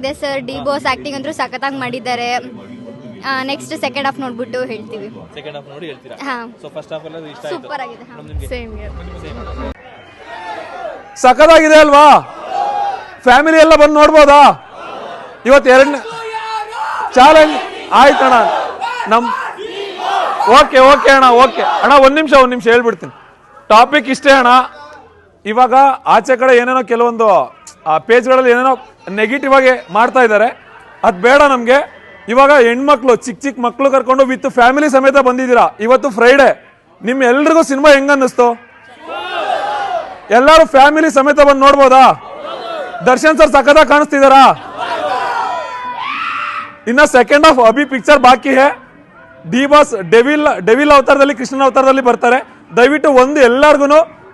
ಚೆನ್ನಾಗಿದೆ sir. D boss acting ಅಂತೂ ಸಖತ್ತಾಗಿ ಮಾಡಿದ್ದಾರೆ. ನೆಕ್ಸ್ಟ್ ಸೆಕೆಂಡ್ ಹಾಫ್ ನೋಡ್ಬಿಟ್ಟು ಹೇಳ್ತೀವಿ. ಸೆಕೆಂಡ್ ಹಾಫ್ ನೋಡಿ ಹೇಳ್ತೀರಾ? ಹಾ, ಸೊ ಫಸ್ಟ್ ಹಾಫ್ ಎಲ್ಲ ಇಷ್ಟ ಆಯ್ತು. ಸೂಪರ್ ಆಗಿದೆ. ಸೇಮ್ ಸಖತ್ತಾಗಿದೆ ಅಲ್ವಾ? ಫ್ಯಾಮಿಲಿ ಎಲ್ಲ ಬಂದು ನೋಡ್ಬೋದಾ? ಇವತ್ತು ಎರಡನೇ ಚಾಲೆಂಜ್ ಆಯ್ತಣ್ಣ. ಓಕೆ ಅಣ್ಣ, ಓಕೆ ಅಣ್ಣ, ಒಂದ್ ನಿಮಿಷ ಹೇಳ್ಬಿಡ್ತೀನಿ. ಟಾಪಿಕ್ ಇಷ್ಟೇ ಅಣ್ಣ. ಇವಾಗ ಆಚೆ ಕಡೆ ಏನೇನೋ ಕೆಲವೊಂದು ಪೇಜ್ಗಳಲ್ಲಿ ಏನೇನೋ ನೆಗೆಟಿವ್ ಆಗಿ ಮಾಡ್ತಾ ಇದ್ದಾರೆ. ಅದು ಬೇಡ ನಮ್ಗೆ. ಇವಾಗ ಹೆಣ್ಮಕ್ಳು ಚಿಕ್ಕ ಮಕ್ಳು ಕರ್ಕೊಂಡು ವಿತ್ ಫ್ಯಾಮಿಲಿ ಸಮೇತ ಬಂದಿದ್ದೀರಾ. ಇವತ್ತು ಫ್ರೈಡೆ. ನಿಮ್ ಎಲ್ರಿಗೂ ಸಿನಿಮಾ ಹೆಂಗ ಅನ್ನಿಸ್ತು? ಎಲ್ಲರೂ ಫ್ಯಾಮಿಲಿ ಸಮೇತ ಬಂದು ನೋಡ್ಬೋದಾ? ದರ್ಶನ್ ಸರ್ ಸಖತ್ತಾಗಿ ಕಾಣಿಸ್ತಿದಾರಾ? ಇನ್ನ ಸೆಕೆಂಡ್ ಹಾಫ್ ಅಭಿ ಪಿಕ್ಚರ್ ಬಾಕಿ ಹೇ. ಡಿ ಬಾಸ್ ಡೆವಿಲ್ ಅವತಾರದಲ್ಲಿ, ಕೃಷ್ಣನ ಅವತಾರದಲ್ಲಿ ಬರ್ತಾರೆ. ದಯವಿಟ್ಟು ಎಲ್ಲಾರ್ಗು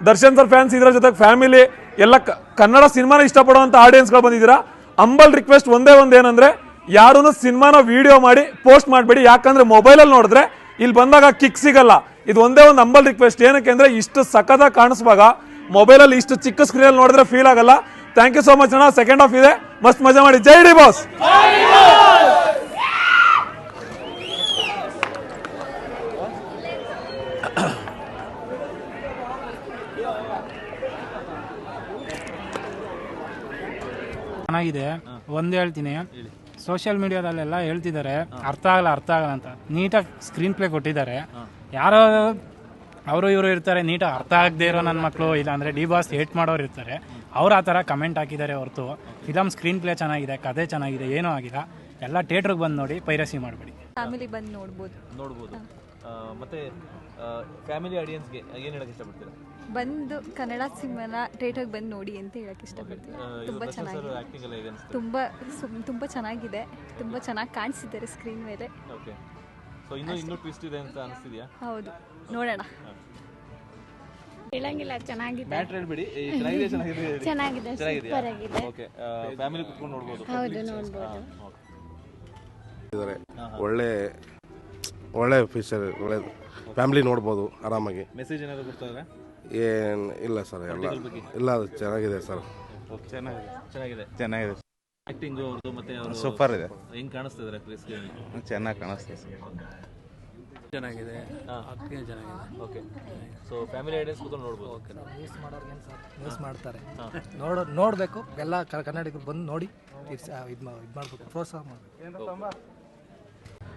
ದರ್ಶನ್ ಸರ್ ಫ್ಯಾನ್ಸ್, ಇದರ ಜೊತೆಗೆ ಫ್ಯಾಮಿಲಿ ಎಲ್ಲ ಕನ್ನಡ ಸಿನಿಮಾನ ಇಷ್ಟಪಡುವಂತ ಆಡಿಯನ್ಸ್ಗಳು ಬಂದಿದ್ದೀರಾ. ಅಂಬಲ್ ರಿಕ್ವೆಸ್ಟ್ ಒಂದೇ ಏನಂದ್ರೆ, ಯಾರೂ ಸಿನಿಮಾನ ವಿಡಿಯೋ ಮಾಡಿ ಪೋಸ್ಟ್ ಮಾಡಬೇಡಿ. ಯಾಕಂದ್ರೆ ಮೊಬೈಲಲ್ಲಿ ನೋಡಿದ್ರೆ ಇಲ್ಲಿ ಬಂದಾಗ ಕಿಕ್ ಸಿಗಲ್ಲ. ಇದು ಒಂದೇ ಅಂಬಲ್ ರಿಕ್ವೆಸ್ಟ್. ಏನಕ್ಕೆ ಅಂದ್ರೆ ಇಷ್ಟು ಸಖತ್ತಾಗಿ ಕಾಣಿಸುವಾಗ ಮೊಬೈಲಲ್ಲಿ ಇಷ್ಟು ಚಿಕ್ಕ ಸ್ಕ್ರೀನಲ್ಲಿ ನೋಡಿದ್ರೆ ಫೀಲ್ ಆಗಲ್ಲ. ಥ್ಯಾಂಕ್ ಯು ಸೋ ಮಚ್ ಅಣ್ಣ. ಸೆಕೆಂಡ್ ಹಾಫ್ ಇದೆ, ಮಸ್ತ್ ಮಜಾ ಮಾಡಿ. ಜೈ ಡಿ ಬಾಸ್. ಚೆನ್ನಾಗಿದೆ. ಒಂದು ಹೇಳ್ತೀನಿ, ಸೋಷಿಯಲ್ ಮೀಡಿಯಾದಲ್ಲೆಲ್ಲ ಹೇಳ್ತಿದ್ದಾರೆ ಅರ್ಥ ಆಗಲ್ಲ ಅಂತ. ನೀಟಾಗಿ ಸ್ಕ್ರೀನ್ ಪ್ಲೇ ಕೊಟ್ಟಿದ್ದಾರೆ. ಯಾರೋ ಅವರು ಇವರು ಇರ್ತಾರೆ, ನೀಟಾಗಿ ಅರ್ಥ ಆಗದೆ ಇರೋ ನನ್ನ ಮಕ್ಕಳು, ಇಲ್ಲ ಅಂದರೆ ಡಿ ಬಾಸ್ ಹೇಟ್ ಮಾಡೋರು ಇರ್ತಾರೆ. ಅವ್ರು ಆ ಥರ ಕಮೆಂಟ್ ಹಾಕಿದ್ದಾರೆ ಹೊರತು ಫಿಲಮ್ ಸ್ಕ್ರೀನ್ ಪ್ಲೇ ಚೆನ್ನಾಗಿದೆ, ಕಥೆ ಚೆನ್ನಾಗಿದೆ, ಏನೂ ಆಗಿಲ್ಲ. ಎಲ್ಲ ಥಿಯೇಟ್ರಿಗೆ ಬಂದು ನೋಡಿ, ಪೈರಸಿ ಮಾಡಬೇಡಿ. ಫ್ಯಾಮಿಲಿ ಬಂದು ನೋಡ್ಬೋದು. ಮತ್ತೆ ಫ್ಯಾಮಿಲಿ ಆಡಿಯನ್ಸ್ಗೆ ಏನು ಹೇಳಕ್ಕೆ ಇಷ್ಟಪಡ್ತೀರಾ? ಬಂದು ಕನ್ನಡ ಸಿನಿಮಾನ ಥಿಯೇಟರ್ಗೆ ಬಂದು ನೋಡಿ ಅಂತ ಹೇಳಕ್ಕೆ ಇಷ್ಟಪಡ್ತೀನಿ. ತುಂಬ ಚೆನ್ನಾಗಿದೆ, ತುಂಬ ಚೆನ್ನಾಗಿದೆ, ತುಂಬ ಚೆನ್ನಾಗಿ ಕಾಣಿಸಿದ್ದಾರೆ ಸ್ಕ್ರೀನ್ ಮೇಲೆ. ಓಕೆ, ಸೊ ಇನ್ನೂ ಟ್ವಿಸ್ಟ್ ಇದೆ ಅಂತ ಅನಿಸ್ತಿದೆಯಾ? ಹೌದು, ನೋಡೋಣ. ಹೇಳಂಗಿಲ್ಲ, ಚೆನ್ನಾಗಿದೆ. ಮ್ಯಾಟ್ರ್ ಹೇಳ್ಬಿಡಿ. ಚೆನ್ನಾಗಿದೆ. ಸೂಪರ್ ಆಗಿದೆ. ಓಕೆ, ಫ್ಯಾಮಿಲಿ ಕುತ್ಕೊಂಡು ನೋಡಬಹುದು. ಹೌದು, ನೋಡಬಹುದು. ಒಳ್ಳೆ ಫೀಚರ್, ಒಳ್ಳೆ ಫ್ಯಾಮಿಲಿ ನೋಡ್ಬೋದು ಆರಾಮಾಗಿ. ಮೆಸೇಜ್ ಏನಾದ್ರು ಕೊಡ್ತಾರೆ? ಏನು ಇಲ್ಲ ಸರ್, ಇಲ್ಲ ಅದು ಚೆನ್ನಾಗಿದೆ ಸರ್. ಚೆನ್ನಾಗಿದೆ. ಆಕ್ಟಿಂಗ್ ಅವ್ರದ್ದು ಮತ್ತೆ ಅವರು ಸೂಪರ್ ಇದೆ. ಹೆಂಗ್ ಕಾಣಿಸ್ತಿದ್ದಾರೆ ಸ್ಕ್ರೀನ್? ಚೆನ್ನಾಗಿ ಕಾಣಿಸ್ತಿದೆ ಸರ್. ಚೆನ್ನಾಗಿದೆ. ಓಕೆ, ಸೊ ಫ್ಯಾಮಿಲಿ ಆಡಿಯನ್ಸ್ ಕೂತ್ಕೊಂಡು ನೋಡ್ಬೋದು. ಓಕೆ, ಯೂಸ್ ಮಾಡೋರ್ಗೆ ಏನು ಸರ್, ಯೂಸ್ ಮಾಡ್ತಾರೆ. ನೋಡಬೇಕು. ಎಲ್ಲ ಕನ್ನಡಿಗರು ಬಂದು ನೋಡಿ ಇದು ಮಾಡ್ಬೇಕು, ಪ್ರೋತ್ಸಾಹ ಮಾಡಬೇಕು.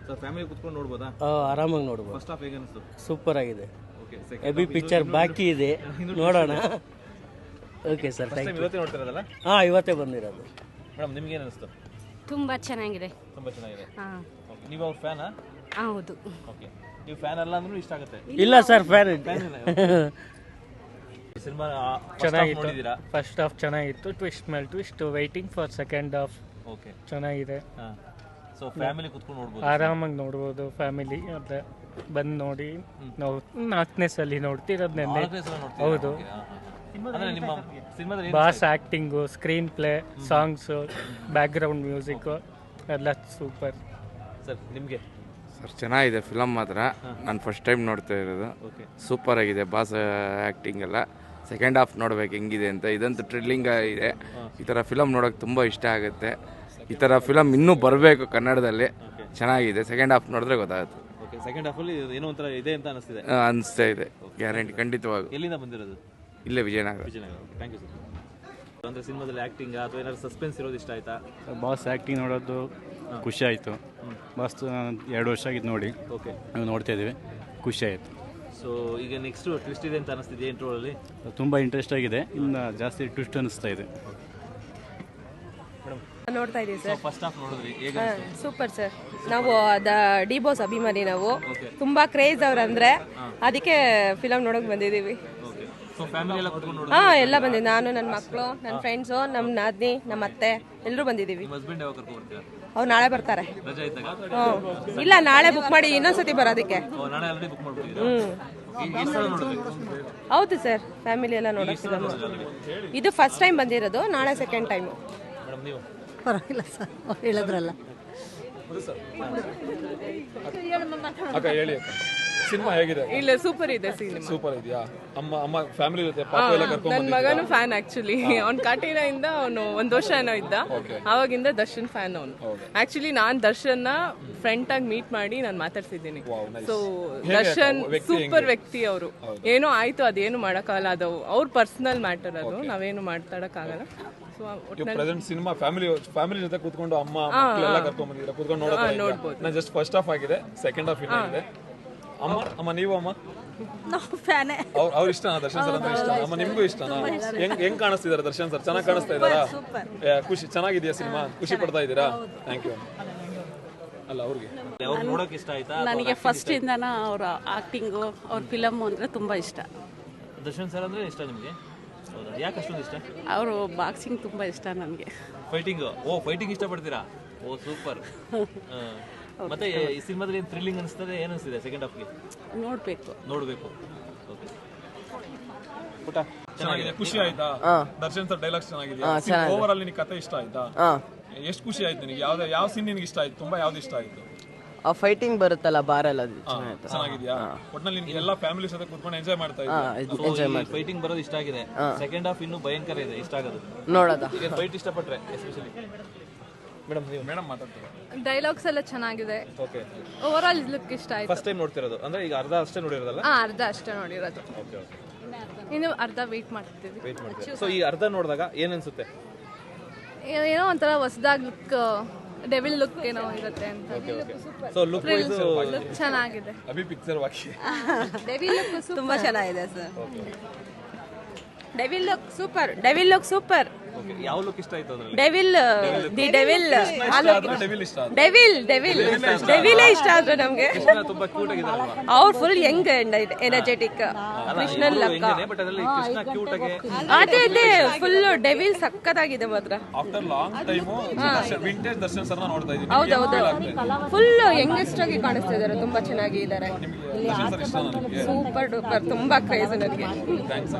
ಸೊ ಫ್ಯಾಮಿಲಿ ಕೂತ್ಕೊಂಡು ನೋಡ್ಬೋದಾ? ಆರಾಮಾಗಿ ನೋಡ್ಬೋದು. ಫಸ್ಟ್ ಹಾಫ್ ಹೇಗೆ ಅನಿಸ್ತು? ಸೂಪರ್ ಆಗಿದೆ. ಓಕೆ, ಎಬಿ ಪಿಕ್ಚರ್ ಬಾಕಿ ಇದೆ, ನೋಡೋಣ. Okay sir, thank you. ಇವತ್ತೇ ನೋಡ್ತಿರೋದಲ್ಲ? ಹಾಂ, ಇವತ್ತೇ ಬಂದಿರೋದು. ಮೇಡಮ್, ನಿಮ್ಗೆ ಏನು ಅನಿಸ್ತು? ತುಂಬಾ ಚೆನ್ನಾಗಿದೆ. ತುಂಬಾ ಚೆನ್ನಾಗಿದೆ. ನೀವು ಅವ್ರ ಫ್ಯಾನಾ? ಹೌದು. ಓಕೆ, ನೀವು ಫ್ಯಾನ್ ಅಲ್ಲ ಅಂದ್ರೂ ಇಷ್ಟ ಆಗುತ್ತೆ? ಇಲ್ಲ ಸರ್, ಫ್ಯಾನ್ ಸಿನಿಮಾ ಚೆನ್ನಾಗಿತ್ತು. ಫಸ್ಟ್ ಹಾಫ್ ಚೆನ್ನಾಗಿತ್ತು, ಟ್ವಿಸ್ಟ್ ಮೇಲೆ twist, waiting for second half. Okay, ಚೆನ್ನಾಗಿದೆ. ಸೊ ಫ್ಯಾಮಿಲಿ ಕುತ್ಕೊಂಡು ನೋಡ್ಬೋದು, ಆರಾಮಾಗಿ ನೋಡ್ಬೋದು. ಫ್ಯಾಮಿಲಿ ಅದೇ ಬಂದು ನೋಡಿ. ನಾವು 4ನೇ ಸಲ ನೋಡ್ತಿರೋದು ನೆನ್ನೆ. ಹೌದು. Boss acting, screen play, songs, background music ಎಲ್ಲ ಸೂಪರ್. ಸರ್ ನಿಮಗೆ? ಸರ್ ಚೆನ್ನಾಗಿದೆ ಫಿಲಮ್ ಮಾತ್ರ. ನಾನು ಫಸ್ಟ್ ಟೈಮ್ ನೋಡ್ತಾ ಇರೋದು. ಸೂಪರ್ ಆಗಿದೆ. ಬಾಸ್ ಆ್ಯಕ್ಟಿಂಗ್ ಎಲ್ಲ. ಸೆಕೆಂಡ್ ಹಾಫ್ ನೋಡ್ಬೇಕು ಹೆಂಗಿದೆ ಅಂತ. ಇದಂತೂ ಥ್ರಿಲ್ಲಿಂಗ್ ಇದೆ. ಈ ಥರ ಫಿಲಮ್ ನೋಡೋಕೆ ತುಂಬ ಇಷ್ಟ ಆಗುತ್ತೆ. ಈ ಥರ ಫಿಲಮ್ ಇನ್ನೂ ಬರಬೇಕು ಕನ್ನಡದಲ್ಲಿ. ಚೆನ್ನಾಗಿದೆ. ಸೆಕೆಂಡ್ ಹಾಫ್ ನೋಡಿದ್ರೆ ಗೊತ್ತಾಗುತ್ತೆ. ಸೆಕೆಂಡ್ ಹಾಫಲ್ಲಿ ಏನೋ ಒಂಥರ ಇದೆ ಅಂತ ಅನಿಸ್ತಾ ಇದೆ. ಗ್ಯಾರಂಟಿ, ಖಂಡಿತವಾಗಿ. ಎಲ್ಲಿಂದ ಬಂದಿರೋದು? ಇಲ್ಲೇ ವಿಜಯನಗರ. Thank you sir. ಅಂದರೆ ಸಿನಿಮಾದಲ್ಲಿ ಆ್ಯಕ್ಟಿಂಗ್ ಅಥವಾ ಏನಾದ್ರು ಸಸ್ಪೆನ್ಸ್ ಇರೋದು ಇಷ್ಟ ಆಯ್ತಾ? ಬಾಸ್ ಆ್ಯಕ್ಟಿಂಗ್ ನೋಡೋದು ಖುಷಿ ಆಯಿತು. ಬಾಸ್ 2 ವರ್ಷ ಆಗಿದ್ದು ನೋಡಿ. ಓಕೆ, ನಾವು ನೋಡ್ತಾ ಇದ್ದೀವಿ, ಖುಷಿ ಆಯಿತು. ಸೊ ಈಗ ನೆಕ್ಸ್ಟ್ ಟ್ವಿಸ್ಟ್ ಇದೆ ಅಂತ ಅನಿಸ್ತಿದೆ ಇಂಟ್ರೋಲ್ಲಿ? ತುಂಬ ಇಂಟ್ರೆಸ್ಟ್ ಆಗಿದೆ. ಇನ್ನು ಜಾಸ್ತಿ ಟ್ವಿಸ್ಟ್ ಅನಿಸ್ತಾ ಇದೆ. ನೋಡ್ತಾ ಇದೀವಿ ಸರ್. ಫಸ್ಟ್ ಹಾಫ್ ನೋಡಿದ್ರಿ, ಹೇಗೆ? Super sir. ನಾವು ಡಿ ಬಾಸ್ ಅಭಿಮಾನಿ. ನಾವು ತುಂಬಾ ಕ್ರೇಜ್ ಅವ್ರಂದ್ರೆ, ಅದಕ್ಕೆ ಫಿಲಮ್ ನೋಡಕ್ ಬಂದಿದೀವಿ. ಎಲ್ಲ ಬಂದಿದ್ದೀವಿ. ನಾನು, ನನ್ನ ಮಕ್ಕಳು, ನನ್ನ ಫ್ರೆಂಡ್ಸು, ನಮ್ಮ ನಾದಿನಿ, ನಮ್ಮ ಅತ್ತೆ ಎಲ್ಲರೂ ಬಂದಿದ್ದೀವಿ. ಅವ್ರು ನಾಳೆ ಬರ್ತಾರೆ. ಇಲ್ಲ, ನಾಳೆ ಬುಕ್ ಮಾಡಿ ಇನ್ನೊಂದ್ಸತಿ ಬರೋದಕ್ಕೆ. ಹೌದು ಸರ್, ಫ್ಯಾಮಿಲಿ ಎಲ್ಲ ನೋಡೋಕೆ. ಇದು ಫಸ್ಟ್ ಟೈಮ್ ಬಂದಿರೋದು, ನಾಳೆ ಸೆಕೆಂಡ್ ಟೈಮು. ಪರವಾಗಿಲ್ಲ ಸರ್, ಹೇಳಿದ್ರಲ್ಲ. ಹೇಳಿ. ಸಿನಿಮಾ ಹೇಗಿದೆ? ಇಲ್ಲ ಸೂಪರ್ ಇದೆ ಸಿನಿಮಾ. ಸೂಪರ್ ಇದೆಯಾ? ಅಮ್ಮ ಫ್ಯಾಮಿಲಿ ಜೊತೆ ಪಾಪ ಎಲ್ಲ ಕರ್ಕೊಂಡು ನನ್ನ ಮಗನು ಫ್ಯಾನ್ ಆಕ್ಚುಲಿ. ಅವ್ನ್ ಕಾಟೀರ ಇಂದ ಅವನು 1 ವರ್ಷ ಏನೋ ಇದ್ದ, ಅವಾಗಿಂದ ದರ್ಶನ್ ಫ್ಯಾನ್ ಅವನು. ಆಕ್ಚುಲಿ ನಾನ್ ದರ್ಶನ್ ಫ್ರೆಂಡ್ ಆಗಿ ಮೀಟ್ ಮಾಡಿ ನಾನು ಮಾತಾಡ್ಸಿದ್ದೀನಿ. ಸೊ ದರ್ಶನ್ ಸೂಪರ್ ವ್ಯಕ್ತಿ ಅವರು. ಏನೋ ಆಯ್ತು, ಅದೇನು ಮಾಡಕ್ಕಾಗಲ್ಲ, ಅದು ಅವ್ರ ಪರ್ಸನಲ್ ಮ್ಯಾಟರ್, ಅದು ನಾವೇನು ಮಾತಾಡಕ್ಕಾಗಲ್ಲ. ಸಿನಿಮಾ ಫ್ಯಾಮಿಲಿ ಜೊತೆ ಕೂತ್ಕೊಂಡು ಅಮ್ಮ ಮಕ್ಕಳೆಲ್ಲ ಕರ್ಕೊಂಡ್ ಬಂದಿದ್ರೆ ಕೂತ್ಕೊಂಡು ನೋಡೋದು. ನಾನು ಜಸ್ಟ್ ಫಸ್ಟ್ ಹಾಫ್ ಆಗಿದೆ, ಸೆಕೆಂಡ್ ಹಾಫ್ ಇದೆ. ಅಮ್ಮ ನೀವು ಅಮ್ಮ ಅವ್ರ ಇಷ್ಟನಾ ದರ್ಶನ್ ಸರ್ ಅಂದ್ರೆ ಇಷ್ಟ? ಅಮ್ಮ ನಿಮ್ಗೂ ಇಷ್ಟನಾ? ಹೆಂಗ್ ಕಾಣಿಸ್ತಿದಾರೆ ದರ್ಶನ್ ಸರ್? ಚೆನ್ನಾಗಿ ಕಾಣಿಸ್ತಾ ಇದಾರಾ? ಖುಷಿ ಚೆನ್ನಾಗಿದೆಯಾ ಸಿನಿಮಾ? ಖುಷಿ ಪಡ್ತಾ ಇದ್ದೀರಾ? Thank you. ಅಲ್ಲ ಅವ್ರಿಗೆ ನೋಡೋಕೆ ಇಷ್ಟ ಆಯ್ತಾ? ನನಗೆ ಫಸ್ಟ್ ಇಂದನ ಅವರ ಆಕ್ಟಿಂಗು, ಅವ್ರ ಫಿಲಮ್ ಅಂದ್ರೆ ತುಂಬಾ ಇಷ್ಟ. ದರ್ಶನ್ ಸರ್ ಅಂದ್ರೆ ಇಷ್ಟ ನಿಮಗೆ? ಹೌದಾ, ಯಾಕೆ ಅಷ್ಟೊಂದು ಇಷ್ಟ? ಅವರು ಬಾಕ್ಸಿಂಗ್ ತುಂಬಾ ಇಷ್ಟ ನನಗೆ. ಫೈಟಿಂಗ್ ಇಷ್ಟಪಡ್ತೀರಾ? ಓ ಸೂಪರ್. ಮತ್ತೆ ಈ ಸಿನಿಮಾದಲ್ಲಿ ಏನು ಥ್ರಿಲ್ಲಿಂಗ್ ಅನಿಸ್ತದೆ, ಏನು ಅನಿಸ್ತಿದೆ ಸೆಕೆಂಡ್ ಹಾಫ್ಗೆ? ನೋಡಬೇಕು. ಓಕೆ ಪುಟ ಚೆನ್ನಾಗಿದೆ, ಖುಷಿ ಆಯ್ತಾ? ದರ್ಶನ್ ಸರ್ ಡೈಲಾಗ್ಸ್ ಚೆನ್ನಾಗಿದೆಯಾ? ಓವರ್ ಆಲ್ ನಿನಗೆ ಕತೆ ಇಷ್ಟ ಆಯ್ತಾ? ಎಷ್ಟು ಖುಷಿ ಆಯ್ತು ನಿನಗೆ? ಯಾವ ಸೀನ್ ನಿನಗೆ ಇಷ್ಟ ಆಯ್ತು? ತುಂಬಾ ಯಾವ್ದು ಇಷ್ಟ ಆಯ್ತು? ಆ ಫೈಟಿಂಗ್ ಬರುತ್ತಲ್ಲ ಬಾರಲ್ಲ, ಅದು ಚೆನ್ನಾಗಿದೆಯಾ? ಒಟ್ನಲ್ಲಿ ನಿಮ್ಗೆ ಎಲ್ಲ ಫ್ಯಾಮಿಲಿ ಜೊತೆ ಕೂತ್ಕೊಂಡು ಎಂಜಾಯ್ ಮಾಡ್ತಾ ಇದ್ದೀರಾ? ಫೈಟಿಂಗ್ ಬರೋದು ಇಷ್ಟ ಆಗಿದೆ. ಸೆಕೆಂಡ್ ಹಾಫ್ ಇನ್ನೂ ಭಯಂಕರ ಇದೆ, ಇಷ್ಟ ಆಗೋದು ನೋಡೋದ. ಈಗ ಫೈಟ್ ಇಷ್ಟಪಟ್ರೆ ಎಸ್ಪೆಷಲಿ. ಮೇಡಮ್ ಮಾತಾಡ್ತೀರಾ? ಡೈಲಾಗ್ಸ್ ಎಲ್ಲ ಚೆನ್ನಾಗಿದೆ. ಓಕೆ, ಓವರ್ ಆಲ್ ಲುಕ್ ಇಷ್ಟ ಆಯ್ತು. ಫಸ್ಟ್ ಟೈಮ್ ನೋಡ್ತಿರೋದು ಅಂದ್ರೆ ಈಗ ಅರ್ಧ ಅಷ್ಟೇ ನೋಡಿರೋದಲ್ಲ? ಅರ್ಧ ಅಷ್ಟೇ ನೋಡಿರೋದು, ಓಕೆ ಓಕೆ. ಇನ್ನು ಅರ್ಧ ವೇಟ್ ಮಾಡ್ತೀವಿ. ಸೊ ಈ ಅರ್ಧ ನೋಡಿದಾಗ ಏನ್ ಅನ್ಸುತ್ತೆ? ಏನೋ ಒಂಥರ ಹೊಸದಾಗಿ ಲುಕ್, ಡೆವಿಲ್ ಲುಕ್ ಏನೋ ಇರುತ್ತೆ ಅಂತ. ಸೊ ಲುಕ್ ವೈಸ್ ಚೆನ್ನಾಗಿದೆ. Abhi picture walkie devil look ತುಂಬಾ ಚೆನ್ನಾಗಿದೆ sir. Devil look super. Okay, ಯಾವ ಲುಕ್ ಇಷ್ಟ ಆಯ್ತು ಅದ್ರಲ್ಲಿ? ಡೆವಿಲ್ ಇಷ್ಟ ಆದ್ರೆ ನಮ್ಗೆ. ತುಂಬಾ ಕ್ಯೂಟ್ ಆಗಿದಾರಲ್ವಾ? ಅವ್ರು full Young and energetic. Krishnan ಲಕ್ಕ, ಬಟ್ ಅದರಲ್ಲಿ ಕೃಷ್ಣ ಕ್ಯೂಟ್ ಆಗಿ ಅದೇ ಫುಲ್ ಡೆವಿಲ್ ಸಕ್ಕತ್ತಾಗಿದೆ ಮಾತ್ರ. After long time vintage Darshan ಸರ್ನ ನೋಡ್ತಾ ಇದ್ದೀನಿ. ಹೌದೌದು, ಫುಲ್ ಯಂಗೆಸ್ಟ್ ಆಗಿ ಕಾಣಿಸ್ತಾ ಇದಾರೆ, ತುಂಬಾ ಚೆನ್ನಾಗಿ ಇದಾರೆ. ದರ್ಶನ್ ಸರ್ ಇಷ್ಟ ನನಗೆ. ಸೂಪರ್ ಡೂಪರ್, ತುಂಬಾ ಕ್ರೇಜ್ ನನಗೆ. ಥ್ಯಾಂಕ್ಸ್.